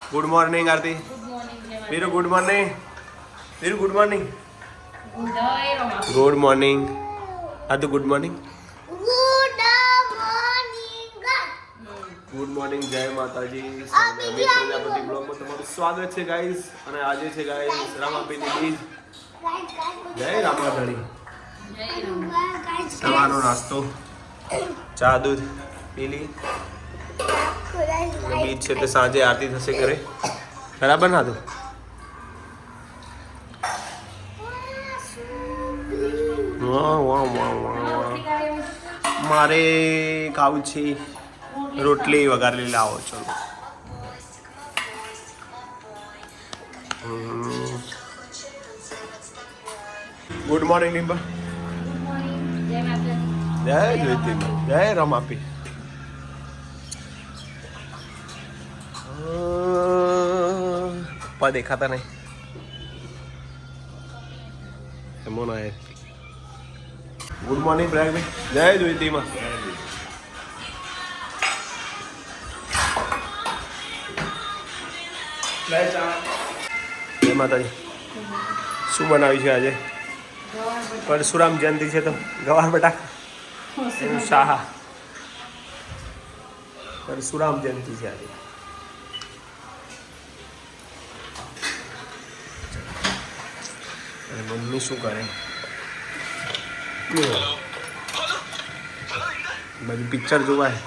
Good morning Aarti Veeru good morning Veeru good morning good morning Aarti good morning good morning જય માતાજી અમિત પ્રજાપતિ બ્લોગમાં તમારું સ્વાગત છે ગાઈઝ અને આજે છે ગાઈઝ રામાપીની બીજ જય રામાધણી સવારનો નાસ્તો ચા દૂધ પી લી બીજ છે તે સાંજે આરતી થશે ઘરે બરાબર ના તું મારે ખાવું છે રોટલી વઘારેલી લાવો ચલો ગુડ મોર્નિંગ નિમ્બા જય જ્યોતિ જય રમાપી પપ્પા દેખાતા નહીં એમો ના ગુડ મોર્નિંગ પ્રયાગભાઈ જય જ્યોતિમાં જય માતાજી શું બનાવ્યું છે આજે પરશુરામ જયંતિ છે તો ગવાર બટાકા શાહ પરશુરામ જયંતિ છે આજે અને મમ્મી શું કરે બધું પિક્ચર જોવાય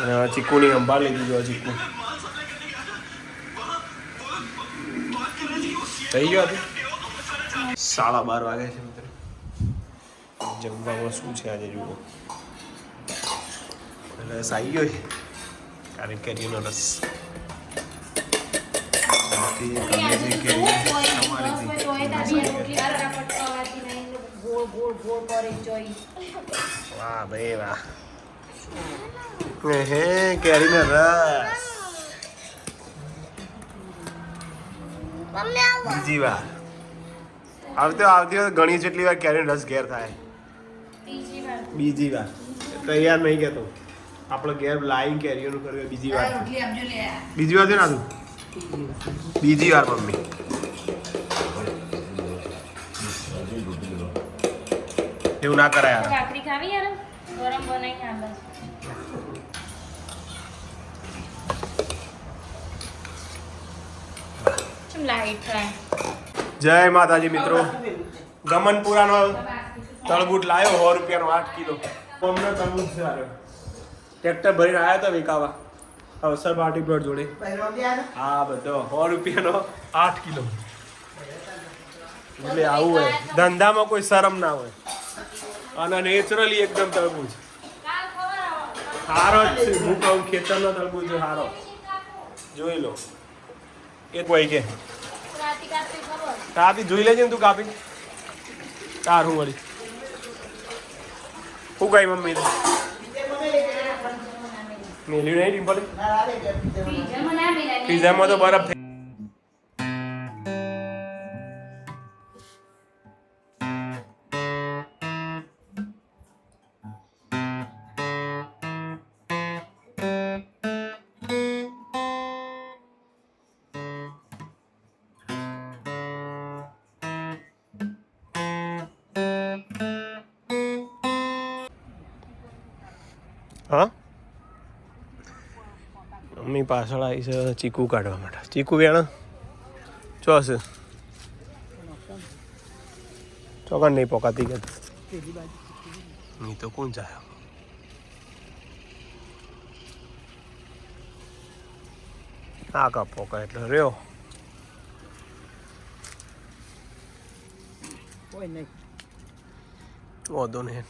અને ચીકુની સંભાળ લીધી જો ચીકુ થઈ ગયો હતું 12:30 વાગે છે મિત્રો જમવામાં શું છે આજે જુઓ રસ આવી ગયો કારણ કેરીનો રસ વાહ ભાઈ વાહ હે કેરીનો રસ બીજી વાર આવતી ઘણી જેટલી વાર કેરીનો રસ ઘેર થાય બીજી વાર તૈયાર નહીં કહેતો આપણે ઘેર લાઈન કેરીઓનું કર્યું બીજી વાર છે ના તું બીજી વાર મમ્મી એવું ના કરાય ભાખરી ખાવી યાર ગરમ બનાવી ખાવા જય માતાજી મિત્રો ગમનપુરાનો તળબૂટ લાવ્યો 100 રૂપિયાનો 8 કિલો અમને તળબૂટ છે ટ્રેક્ટર ભરીને આવ્યા હતા વિકાવા અવસર પાર્ટી પ્લોટ જોડે હા બધો 100 રૂપિયાનો 8 કિલો એટલે આવું હોય ધંધામાં કોઈ શરમ ના હોય અને નેચરલી એકદમ તળબૂચ સારો જ છે હું કહું ખેતરનો તળબૂચ સારો જોઈ લો એક હોય કે કાપી જોઈ લેજે ને તું કાપી તારું વળી શું કઈ મમ્મી મેલ્યું નહીં ડિમ્પલ પીઝામાં તો બરફ થઈ હા મમ્મી પાછળ આવી છે ચીકુ કાઢવા માટે ચીકુ વેણ ચો હશે ચોકન નહીં પોકાતી કે નહીં તો કોણ જાય આ કા પોકા એટલે રહ્યો વાંધો નહીં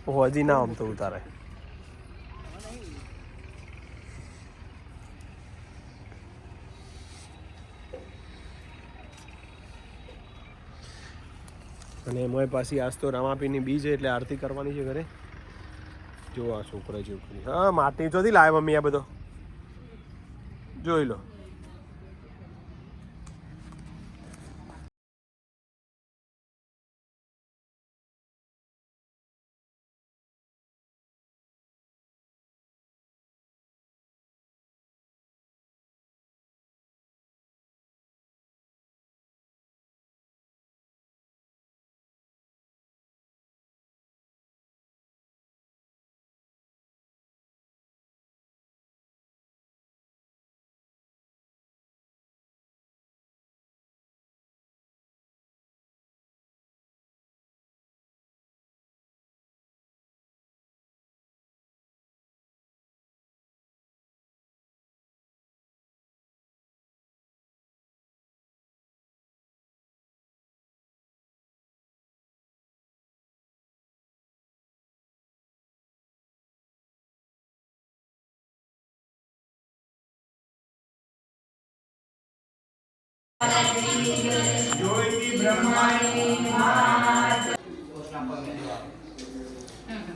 હજી ના આમ તો ઉતારે અને એમાં પાછી આજ તો રામાપીની બીજ એટલે આરતી કરવાની છે ઘરે જો આ છોકરા જેવું હા માટી ચોથી લાવે મમ્મી આ બધો જોઈ લો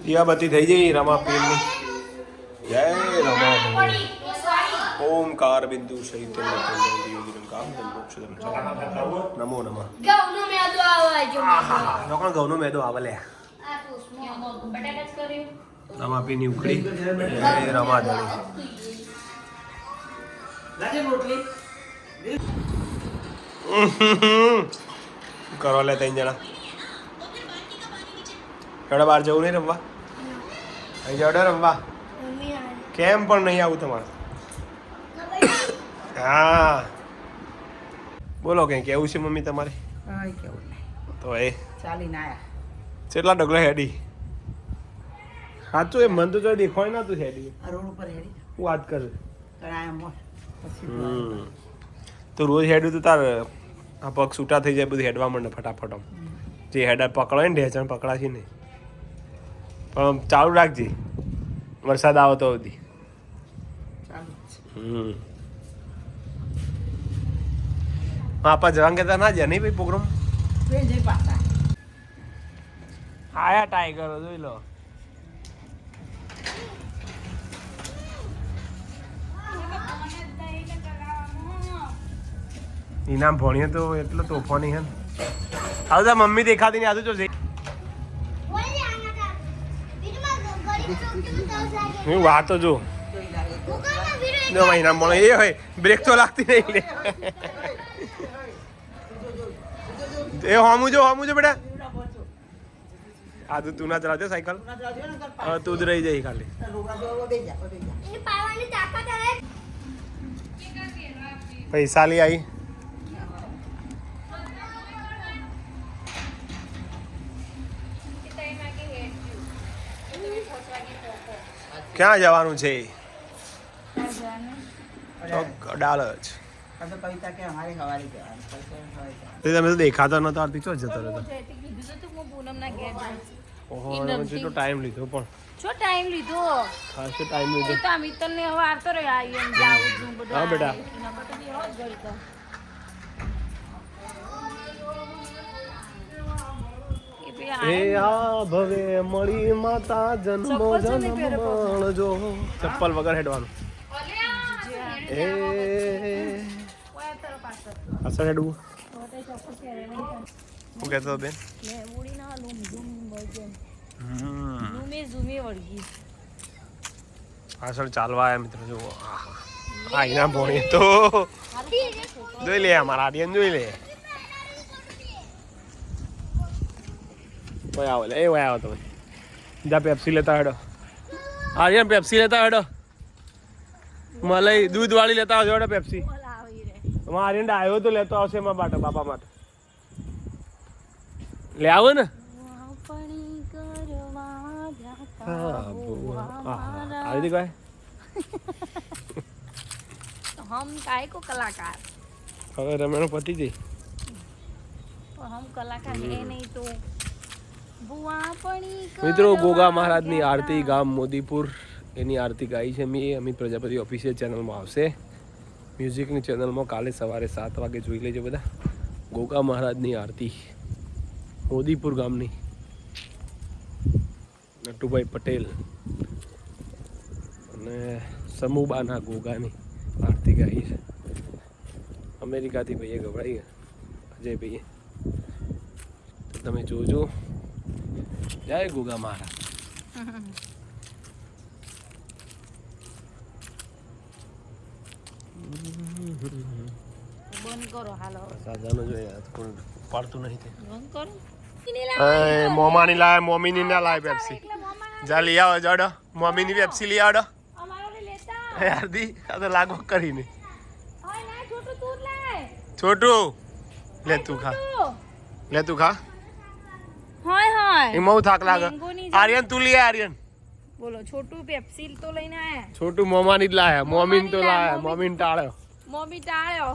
દીવાબત્તી થઈ જઈ રમાપીરની. જય રમા. ઓમકાર બિંદુ સહિત નમો નમઃ. ઘઉંનો મેદો આવે લે. રમાપીની ઉકળી. જય રમા ધણી. કરો લે 3 જણા. કડા બહાર જવું નહીં રમવા? અહીં જાડો રમવા. કેમ પણ નહીં આવું તમારે? હા બોલો કઈ કેવું છે મમ્મી તમારે? તો એ ચાલીને આયા. કેટલા ડગલા હેડી? સાચું એ મન તો જો દેખાય ના તું હેડી. રોડ ઉપર હેડી હું વાત કર. પછી તો રોજ હેડ્યું તો તાર આ પગ છૂટા થઈ જાય બધું હેડવા માંડે ફટાફટ. જે હેડા પકડાય ને ઢેચણ પકડાશે નહીં. પણ ચાલુ રાખજે વરસાદ આવે તો સુધી. આપા જવા કહેતા ના જાય નહીં ભાઈ પ્રોગ્રામ. આયા ટાઈગરો જોઈ લો. ઇનામ ભણીએ તો એટલો તોફાની હે ને. હવે મમ્મી દેખાતી નહીં આજુ જો હું વાતો જો ઇનામ મળે એ હોય બ્રેક તો લાગતી નહીં લે. એ હમું જો બેટા. આ તું ના ચલાવજો સાયકલ. તું જ રહી જાય ખાલી. પૈસા લઈ આવી. ક્યાં જવાનું છે? ડાલ જ. તમે તો દેખાતા નતો આરતી ચો જતો રહેતો. ઓહો તો ટાઈમ લીધો પણ. શું ટાઈમ લીધો? ખાસ ટાઈમ લીધો. તો મિત્તલ ને હવે આવતો રહ્યો આવી એમ જાવું છું બધું. હા બેટા. એ આ ભવે મળી માતા જન્મો જન્મ મળજો. ચપ્પલ વગર હેડવાનું. એ પાછળ હેડવું. હું કહેતો બેન પાછળ ચાલવા આવ્યા મિત્રો. જુઓ આ એના ભણી તો જોઈ લે. અમારા આર્યન જોઈ લે. આવો લે. એ વયા આવો તમે. જા પેપ્સી લેતા હેડો. આર્યન પેપ્સી લેતા હેડો. મલાઈ દૂધ વાળી લેતા આવજો હેડો પેપ્સી. આર્યન આવ્યો તો લેતો આવશે એમાં બાપા માટે. લે આવો ને. આવી દી કાય हम काय को कलाकार. હવે રમેણ પતી જઈ. हम कलाकार है नहीं तो મિત્રો ગોગા મહારાજની આરતી ગામ મોદીપુર એની આરતી ગાઈ છે મેં. અમિત પ્રજાપતિ ઓફિશિયલ ચેનલમાં આવશે. મ્યુઝિકની ચેનલમાં કાલે સવારે 7 વાગે જોઈ લેજો બધા. ગોગા મહારાજની આરતી મોદીપુર ગામની નટુભાઈ પટેલ અને સમૂહબાના ગોગાની આરતી ગાઈ છે. અમેરિકાથી ભાઈએ ગવડાવી અજય ભાઈએ. તો તમે જોજો. જય ગોગા મહારાજ. બંધ કરો હાલો. સાજાનો જોઈએ કોઈ પાડતું નહીં તે. બંધ કરો. એ મોમાની લાય મોમીની ના લાય પેપ્સી. જા લઈ આવો જડો. મોમીની પેપ્સી લઈ આવો. અમારો લેતા યારદી આ તો લાગો કરીને. ઓય ના છોટુ તું લાય. છોટુ લે તું ખા. લે તું ખા. હાય હાય એ બહુ થાક લાગે. આર્યન તું લઈ આર્યન. બોલો છોટુ પેપ્સી તો લઈને આયા. છોટુ મોમાની જ લાયા. મોમીન તો લાયા. મોમીન ટાળ્યો. મોમી ટાળ્યો.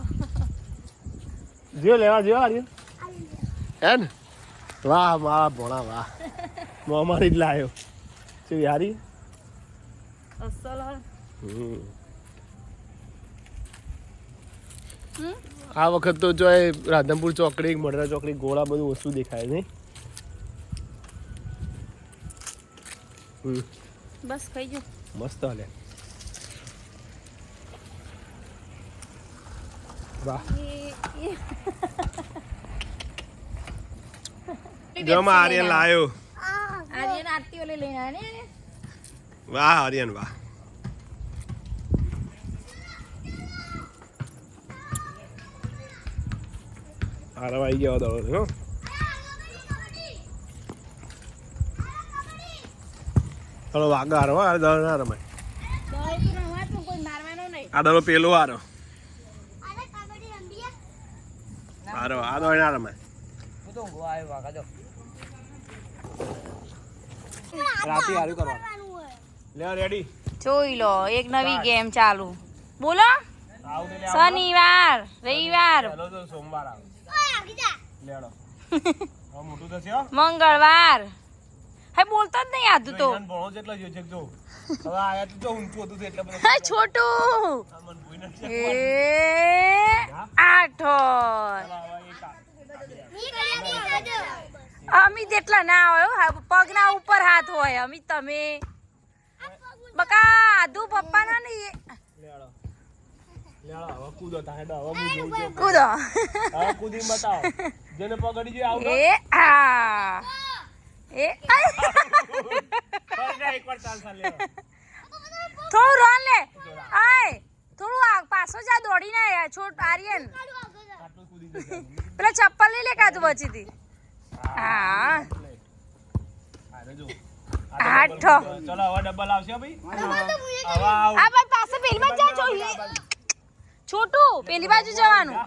જો લેવા જો આર્યન. હે ને વાહ મારા ભોળા વાહ. મોમાની જ લાયો. શું યારી અસલ હર. આ વખત તો જો રાધનપુર ચોકડી મઢડા ચોકડી ગોળા બધું ઓછું દેખાય નહીં. બસ ખાઈ જો મસ્ત હાલે. વાહ જમ આર્યન લાયો. આર્યન આરતી ઓલે લઈને આને વાહ આર્યન વાહ. આરામ આવી ગયો દડો હો. થોડો વાગા હારો આ દડો ના રમાય. કોઈ મારવાનો નહીં. આ દડો પેલો હારો હારો આ દડો ના રમાય. રાતે હારું કરવાનું. લે રેડી. જોઈ લો એક નવી ગેમ ચાલુ. બોલો શનિવાર રવિવાર ચાલો તો સોમવાર આવે. લેડો. હવે મોટું થશે હો. મંગળવાર હે બોલતો જ નહીં આધું તો ભણો જેટલા જો જો. હવે આયા તો જો ઊંચું હતું એટલે બધું. હે છોટું આ મન ભૂઈ નથી. એ આઠો અમિત એટલા ના હોય પગના ઉપર હાથ હોય અમિત તમે બકા આધુ પપ્પા ના નહીં લેડો. લેડો હવે કૂદો તાહેડો હવે હું જોઉં છું. કૂદો હવે કૂદી બતાવો. જેને પગડી જોઈએ આઉટ. એ આ એ એકવાર ચાલ ચાલ લેડો. થોડું રન લે આય થોડું આ પાછો જા દોડીને છોટ આર્યન આટલું કૂદી જશે. પેલા ચપ્પલ લઈ લે કાતું બચી હતી હા આને જો. આઠો ચલો હવે ડબલ આવશે ભાઈ. હવે આવ. આ ભાઈ પાસે પેલી બાજુ જા જોઈએ છોટું પેલી બાજુ જવાનું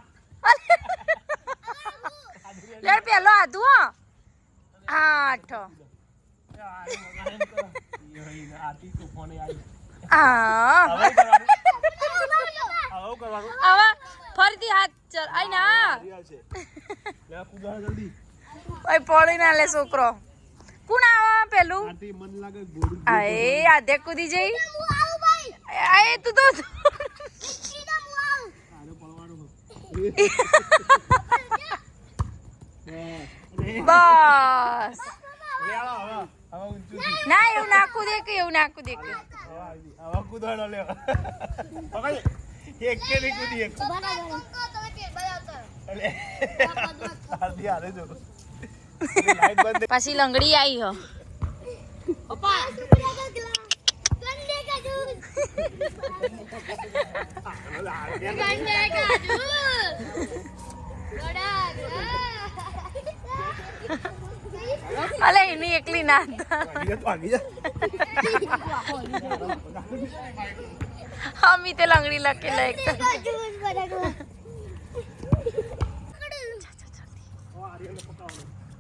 લે પેલો આધુ હો આઠો આતી તોફાને આવી. હા હવે કરવાનું. હવે કરવાનું. હવે ફરીથી હાથ ચલ આઈ ના આવશે. લે કૂદો જલ્દી. ઓય પડી ના લે છોકરો કોણ આવે પેલું આતી મન લાગે ગોળ. આય આધે કૂદી જઈ આય તું તો આને પડવાનું. બસ લે આવો હવે. હવે ઊંચું થી. ના એવું નાખું દે કે એવું નાખું દે કે હવે કૂદવાનો લે. પકડ. એક કે ની કૂદી એક. અલે. આદી હારે જો. લાઈટ બંધ. પછી લંગડી આવી હો અલે એની એકલી ના અમી તે લંગડી લખી લે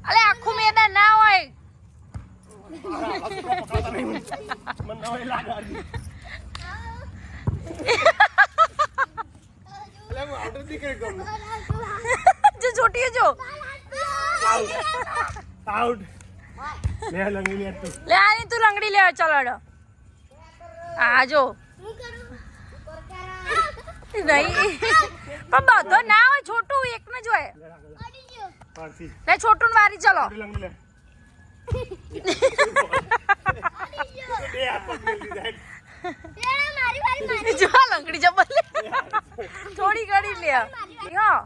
અલે આખું મેદાન ના હોય જો છોટી જો આઉટ. લે લંગી લે તું. લે આની તું લંગડી લે ચલો આ જો નહીં પણ બધો ના હોય છોટું એક ને જ હોય પારસી. લે છોટું ને વારી ચલો લંગી લે. એ આ પકડી જાય. જો લંગડી જબર લે થોડી ઘડી લે યો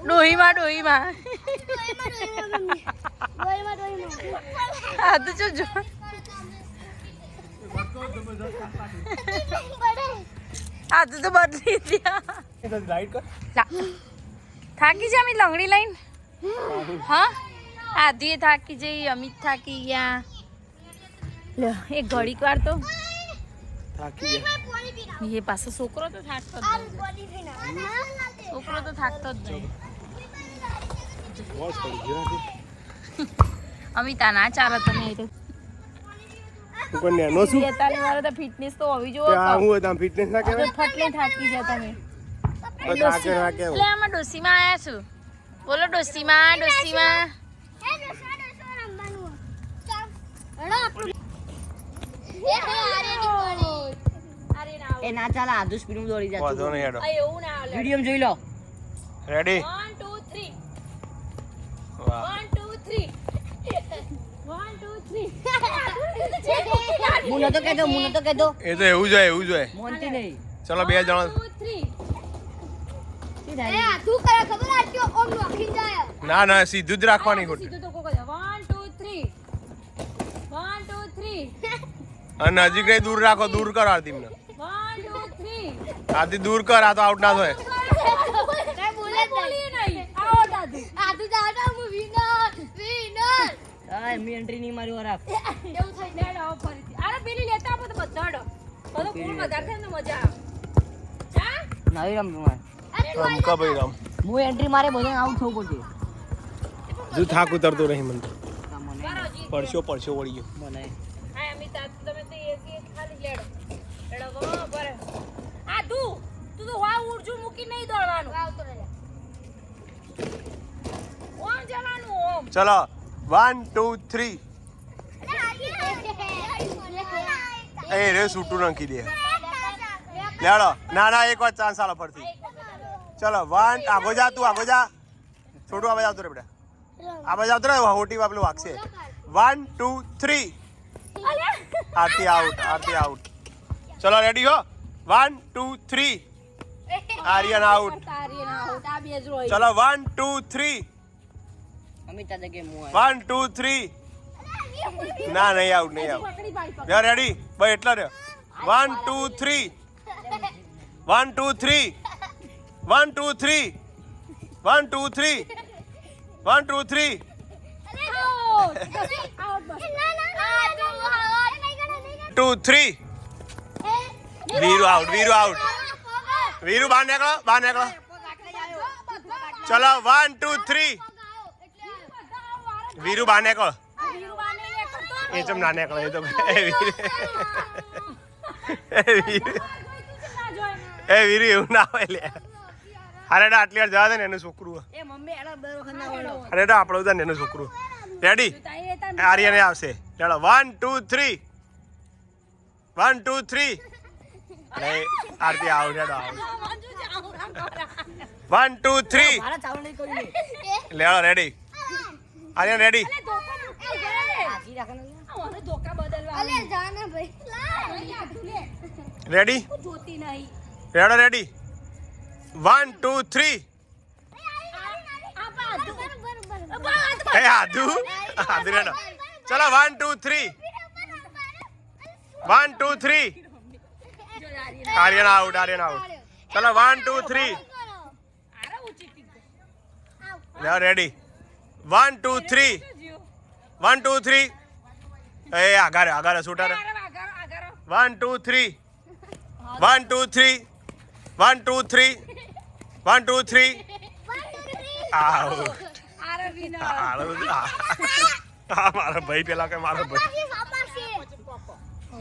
ડોહીમાં આ તો જો આ તો બદલી દિયા લાઈટ કર. થાકી જા અમિત લંગડી લઈને હા આધી થાકી જઈ અમિત થાકી ગયા લે એક ઘડીક વાર તો થાકી ગયા. એ પાછો છોકરો તો થાકતો જ નહીં છોકરો તો થાકતો જ નહીં વોશ કરી ગયો. અમિતા ના ચાલે તમે તો તું કોણ નેનો છું? 43 વાળો તો ફિટનેસ તો હોવી તે જોઈએ આ હું હતા ફિટનેસ ના કહેવાય. ફટલે થાકી જાય તમે બસ થાકે ના કહેવાય. એટલે આમાં ડોસીમાં આયા છું બોલો ડોસીમાં એ ના ચાલે આધુ સ્પીડ દોડી જાય વાંધો નહીં હેડો. એવું ના હાલે. વિડિયો જોઈ લો રેડી 1 2 3 વાહ 1 2 3 1 2 3 હું નતો કહેતો એ તો એવું જોઈએ મોનતી નહીં ચલો બે જણા 2 3 તું કરે ખબર આટલો ઓમ નોખી જાય ના સીધું જ રાખવાની ખોટી સીધું તો કોકો 1 2 3 1 2 3 અને નજીક નહીં દૂર રાખો દૂર કર આરતીમને 1 2 3 આરતી દૂર કર આ તો આઉટ ના થાય કઈ બોલે જ બોલીએ નહીં આવો દાદુ આદુ દાદા હું વિનર હા એમની એન્ટ્રી નહીં મારી વાર એવું થઈ જાય આવો ફરીથી અરે પેલી લેતા આપો તો બધાડો બધો કોણ વધારે થાય ને મજા આવે હા નવી રમ તમારે રમકા ભાઈ રમ હું એન્ટ્રી મારે બધે આઉટ થવું પડશે જો થાક ઉતરતો નહીં મને તો. મને બરાબર પરસો વળી ગયો મને હા અમિત આ તમે તો એક ખાલી લેડો ગો પર આ તું તો વા ઉડજુ મૂકી નહીં દોડવાનું આવતો રહે ઓમ જવાનું ઓમ ચલો 1 2 3 એ રે સૂટું નાખી દે લેડો ના એક વાર ચાન્સ આલો ફરતી ચલો 1 આગો જા તું આગો જા છોટું આ બાજુ આવતો રે બેટા આ બાજુ આવતો રે હોટી બાપલું વાગશે 1 2 3 આરતી આઉટ ચલો રેડી હો 1 2 3 આર્યન આઉટ તારી ના હોટ આ બે જ રોઈ ચલો 1 2 3 અમિતા જગ્યાએ હું 1 2 3 ના નહીં આઉટ પકડી પાડી યા રેડી ભાઈ એટલા રે 1 2 3 1 2 3 1 2 3 1 2 3 1 2 3 આઉટ બસ 2 3 વીરુ આઉટ વીરુ બહાર નીકળો ચલો 1 2 3 વીરુ બહાર નીકળો એ ચમ ના નીકળે એ તો એ વીરુ એવું ના હોય લે અરે આટલી વાર જવા દે ને એનું છોકરું એ મમ્મી એલા દર વખત ના વળો અરે આપણું બધા ને એનું છોકરું રેડી આર્યને આવશે ચાલો 1 2 3 1 2 3 અરે આરતી આઉટ હેડો આઉટ 1 2 3 મારા ચાવલ નહીં કરી લેડો રેડી આર્યન રેડી આજી રાખને ધોકા બદલવા અલે જાને ભાઈ રેડી જોતી નહીં રેડો રેડી 1 2 3 હે આદુ રેડો ચલો 1 2 3 1 2 3 આર્યન આઉટ ચલો 1 2 3 આરે ઊંચી ટીક લેડો રેડી 1 2 3 1 2 3 એ આગારે શૂટર આરે આગારો 1 2 3 1 2 3 1 2 3 1 2 3 આઉટ આરે વિનર મારો ભાઈ પેલા કે મારો ભાઈ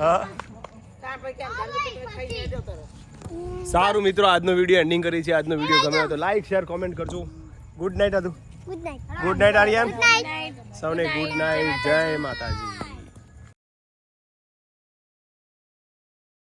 હા સારું મિત્રો આજનો વિડીયો એન્ડિંગ કરી છે આજનો વિડીયો ગમ્યો તો લાઈક શેર કોમેન્ટ કરજો ગુડ નાઇટ હતું good night good night Aryan good night સૌને ગુડ નાઇટ જય માતાજી